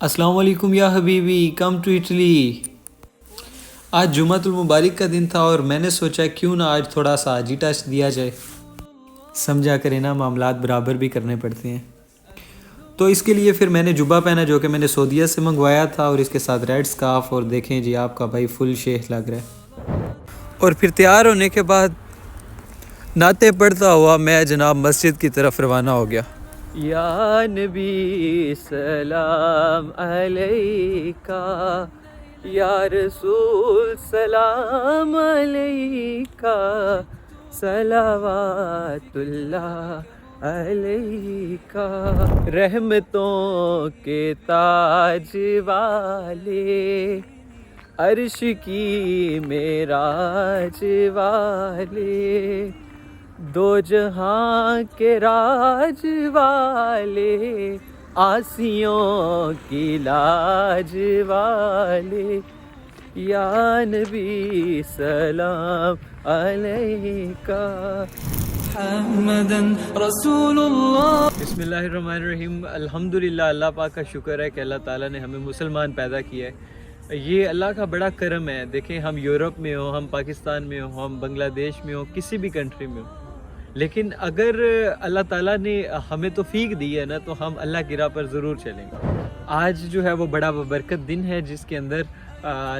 السلام علیکم یا حبیبی، کم ٹو اٹلی۔ آج جمعۃ المبارک کا دن تھا اور میں نے سوچا کیوں نہ آج تھوڑا سا آجی ٹچ دیا جائے۔ سمجھا کرے نا، معاملات برابر بھی کرنے پڑتے ہیں۔ تو اس کے لیے پھر میں نے جبہ پہنا جو کہ میں نے سعودیہ سے منگوایا تھا، اور اس کے ساتھ ریڈ سکارف، اور دیکھیں جی آپ کا بھائی فل شیخ لگ رہا ہے۔ اور پھر تیار ہونے کے بعد نعتیں پڑھتا ہوا میں جناب مسجد کی طرف روانہ ہو گیا۔ یا نبی سلام علیکہ، یا رسول سلام علیکہ، صلوات اللہ علیکہ، رحمتوں کے تاج والے، عرش کی معراج والے، دو جہاں کے راج والے، آسیوں کی لاج والے، یا نبی سلام علیکہ، محمدن رسول اللہ۔ بسم اللہ الرحمن الرحیم۔ الحمدللہ، اللہ پاک کا شکر ہے کہ اللہ تعالیٰ نے ہمیں مسلمان پیدا کیا ہے۔ یہ اللہ کا بڑا کرم ہے۔ دیکھیں، ہم یورپ میں ہوں، ہم پاکستان میں ہوں، ہم بنگلہ دیش میں ہوں، کسی بھی کنٹری میں ہوں، لیکن اگر اللہ تعالیٰ نے ہمیں توفیق دی ہے نا، تو ہم اللہ کی راہ پر ضرور چلیں گے۔ آج جو ہے وہ بڑا برکت دن ہے، جس کے اندر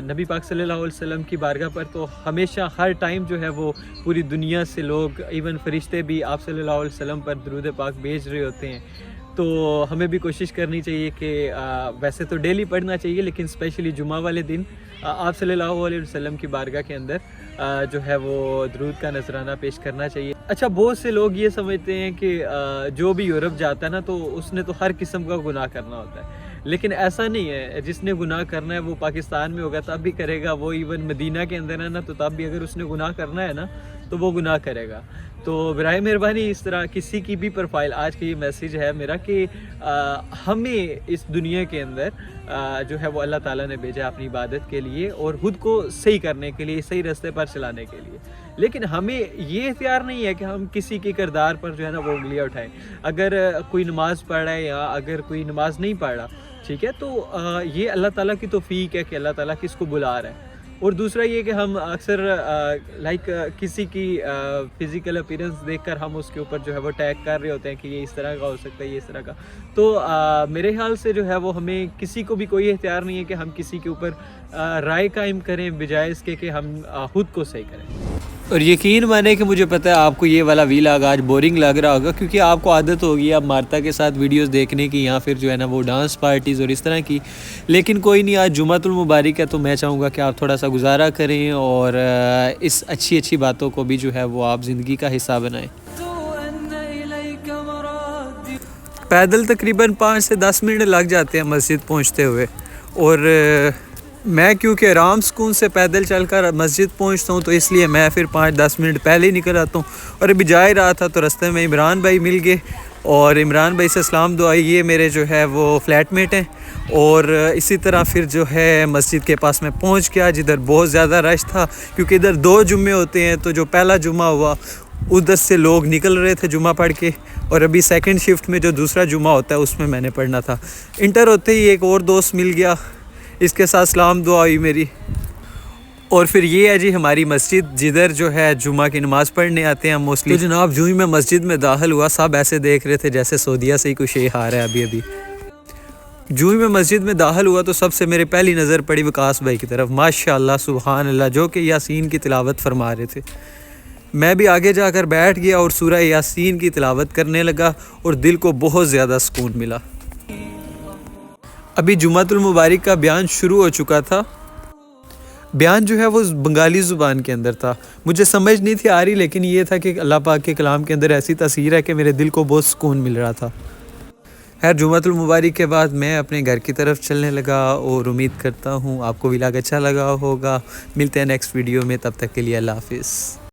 نبی پاک صلی اللہ علیہ وسلم کی بارگاہ پر تو ہمیشہ ہر ٹائم جو ہے وہ پوری دنیا سے لوگ، ایون فرشتے بھی آپ صلی اللہ علیہ وسلم پر درود پاک بھیج رہے ہوتے ہیں۔ تو ہمیں بھی کوشش کرنی چاہیے کہ ویسے تو ڈیلی پڑھنا چاہیے، لیکن اسپیشلی جمعہ والے دن آپ صلی اللہ علیہ وسلم کی بارگاہ کے اندر جو ہے وہ درود کا نذرانہ پیش کرنا چاہیے۔ اچھا، بہت سے لوگ یہ سمجھتے ہیں کہ جو بھی یورپ جاتا ہے نا، تو اس نے تو ہر قسم کا گناہ کرنا ہوتا ہے، لیکن ایسا نہیں ہے۔ جس نے گناہ کرنا ہے وہ پاکستان میں ہوگا تب بھی کرے گا، وہ ایون مدینہ کے اندر ہے نا، تو تب بھی اگر اس نے گناہ کرنا ہے نا تو وہ گناہ کرے گا۔ تو برائے مہربانی اس طرح کسی کی بھی پروفائل، آج کا یہ میسیج ہے میرا کہ ہمیں اس دنیا کے اندر جو ہے وہ اللہ تعالیٰ نے بھیجا اپنی عبادت کے لیے اور خود کو صحیح کرنے کے لیے، صحیح راستے پر چلانے کے لیے، لیکن ہمیں یہ اختیار نہیں ہے کہ ہم کسی کے کردار پر جو ہے نا وہ انگلیاں اٹھائیں۔ اگر کوئی نماز پڑھ رہا ہے یا اگر کوئی نماز نہیں پڑھ رہا، ٹھیک ہے، تو یہ اللہ تعالیٰ کی توفیق ہے کہ اللہ تعالیٰ کس کو بلا رہا ہے۔ اور دوسرا یہ کہ ہم اکثر کسی کی فزیکل اپیرنس دیکھ کر ہم اس کے اوپر جو ہے وہ ٹیگ کر رہے ہوتے ہیں کہ یہ اس طرح کا ہو سکتا ہے، یہ اس طرح کا۔ تو میرے خیال سے جو ہے وہ ہمیں کسی کو بھی کوئی اختیار نہیں ہے کہ ہم کسی کے اوپر رائے قائم کریں، بجائے اس کے کہ ہم خود کو صحیح کریں۔ اور یقین مانے کہ مجھے پتہ ہے آپ کو یہ والا ویلاگ آج بورنگ لگ رہا ہوگا، کیونکہ آپ کو عادت ہوگی اب مارتا کے ساتھ ویڈیوز دیکھنے کی، یا پھر جو ہے نا وہ ڈانس پارٹیز اور اس طرح کی، لیکن کوئی نہیں، آج جمعۃ المبارک ہے، تو میں چاہوں گا کہ آپ تھوڑا سا گزارا کریں اور اس اچھی باتوں کو بھی جو ہے وہ آپ زندگی کا حصہ بنائیں۔ پیدل تقریباً 5 سے 10 منٹ لگ جاتے ہیں مسجد پہنچتے ہوئے، اور میں کیونکہ آرام سکون سے پیدل چل کر مسجد پہنچتا ہوں، تو اس لیے میں پھر 5-10 منٹ پہلے ہی نکل آتا ہوں۔ اور ابھی جا ہی رہا تھا تو رستے میں عمران بھائی مل گئے، اور عمران بھائی سے سلام دعائی، یہ میرے جو ہے وہ فلیٹ میٹ ہیں۔ اور اسی طرح پھر جو ہے مسجد کے پاس میں پہنچ گیا، جدھر بہت زیادہ رش تھا، کیونکہ ادھر 2 جمعے ہوتے ہیں، تو جو پہلا جمعہ ہوا ادھر سے لوگ نکل رہے تھے جمعہ پڑھ کے، اور ابھی سیکنڈ شفٹ میں جو دوسرا جمعہ ہوتا ہے اس میں نے پڑھنا تھا۔ انٹر ہوتے ہی ایک اور دوست مل گیا، اس کے ساتھ سلام دعا ہوئی میری۔ اور پھر یہ ہے جی ہماری مسجد، جدھر جو ہے جمعہ کی نماز پڑھنے آتے ہیں موسٹلی۔ تو جناب جو ہی میں مسجد میں داخل ہوا، سب ایسے دیکھ رہے تھے جیسے سعودیہ سے ہی کوئی شیخ آ رہا ہے ابھی۔ جو ہی میں مسجد میں داخل ہوا تو سب سے میرے پہلی نظر پڑی وقاص بھائی کی طرف، ماشاءاللہ سبحان اللہ، جو کہ یاسین کی تلاوت فرما رہے تھے۔ میں بھی آگے جا کر بیٹھ گیا اور سورہ یاسین کی تلاوت کرنے لگا، اور دل کو بہت زیادہ سکون ملا۔ ابھی جمعۃ المبارک کا بیان شروع ہو چکا تھا۔ بیان جو ہے وہ بنگالی زبان کے اندر تھا، مجھے سمجھ نہیں تھی آ رہی، لیکن یہ تھا کہ اللہ پاک کے کلام کے اندر ایسی تاثیر ہے کہ میرے دل کو بہت سکون مل رہا تھا۔ خیر، جمعۃ المبارک کے بعد میں اپنے گھر کی طرف چلنے لگا، اور امید کرتا ہوں آپ کو ویلاگ اچھا لگا ہوگا۔ ملتے ہیں نیکسٹ ویڈیو میں، تب تک کے لیے اللہ حافظ۔